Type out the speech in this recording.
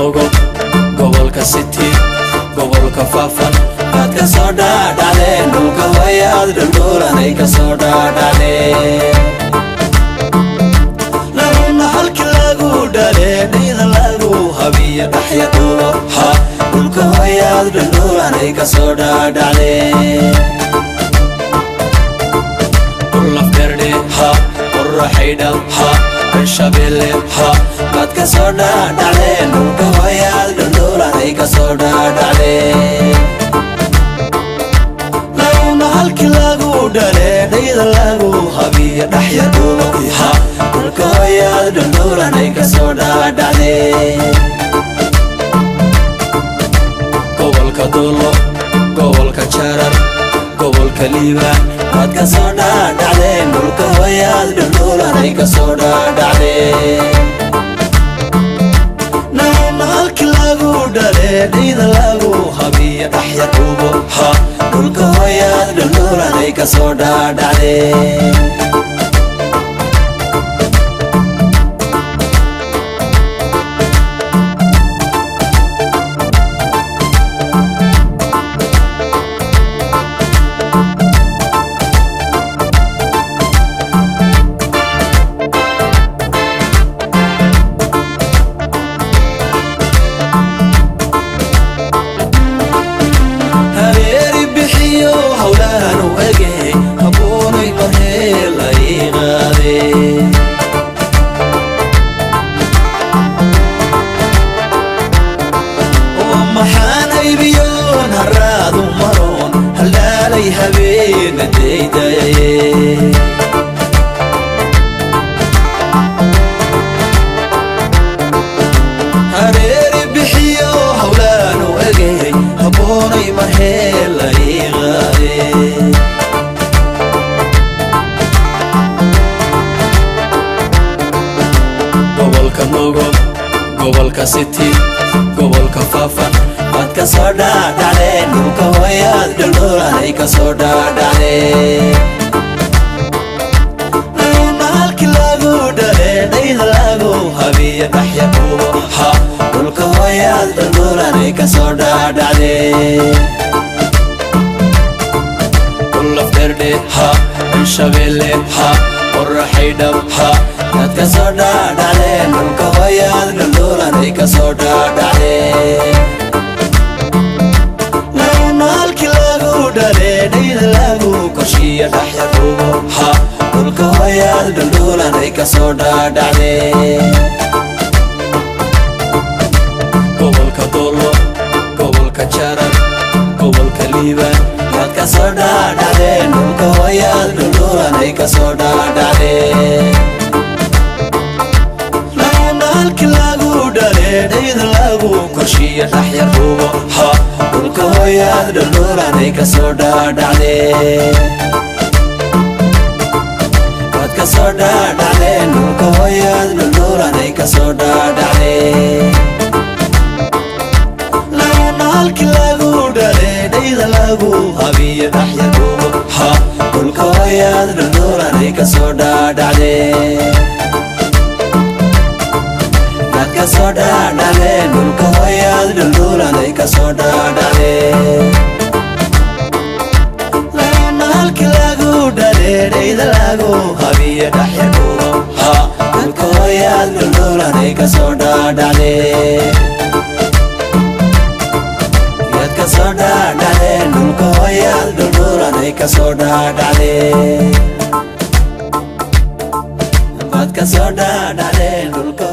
nogo gobolka city gobolka faafan baad ka soo dhaadhacdeen dhulka wayaad dhulduulanay ka soo dhaadhacdeen laguna halkii lagu dhalee dhayda lagu habiya dhaxya dhuubo ha dhulka wayaad dhulduulanay ka soo dhaadhacdeen dhulaf gardhe ha qorraxaydhal ha shabelle ha baad ka soo dhaadhacdeen dhulka wayaad dhulduulanay ka soo dhaadhacdeen laguna halkii lagu dhalee dhayda lagu habiya dhaxya dhuubo ha dhulka wayaad dhulduulanay ka soo dhaadhacdeen gobolka dulo gobolka jarar gobolka liibaan baad ka soo dhaadhacdeen dhulka wayaad dhulduulanay ka soo dhaadhacdeen laguna halkii lagu dhalee dhayda lagu habiya dhaxya dhuubo ha dhulka wayaad dhulduulanay ka soo dhaadhacdeen gobolka city gobolka faafan baad ka soo dhaadhacdeen dhulka wayaad dhulduulanay ka soo dhaadhacdeen laguna halkii lagu dhalee dhayda lagu habiya dhaxya dhuubo ha dhulka wayaad dhulduulanay ka soo dhaadhacdeen dhulaf gardhe ha shabelle ha qorraxaydhal ha baad ka soo dhaadhacdeen dhulka wayaad dhulduulanay ka soo dhaadhacdeen laguna halkii lagu dhalee dhayda lagu korshiya dhaxya dhuubo ha dhulka wayaad dhulduulanay ka soo dhaadhacdeen gobolka dulo gobolka jarar gobolka liibaan baad ka soo dhaadhacdeen dhulka wayaad dhulduulanay ka soo dhaadhacdeen halkii lagu dhalee dhayda lagu korshiya dhaxya dhuubo ha dhulka wayaad dhulduulanay ka soo dhaadhacdeen baad ka soo dhaadhacdeen dhulka wayaad dhulduulanay ka soo dhaadhacdeen laguna halkii lagu dhalee dhayda lagu habiya dhaxya dhuubo ha dhulka wayaad dhulduulanay ka soo dhaadhacdeen ka soo dhaadhacdeen dhulka wayaad dhulduulanay ka soo dhaadhacdeen laguna halkii lagu dhalee dhayda lagu habiya dhaxya dhuubo ha dhulka wayaad dhulduulanay ka soo dhaadhacdeen yaad ka soo dhaadhacdeen dhulka wayaad dhulduulanay ka soo dhaadhacdeen baad ka soo dhaadhacdeen dhulka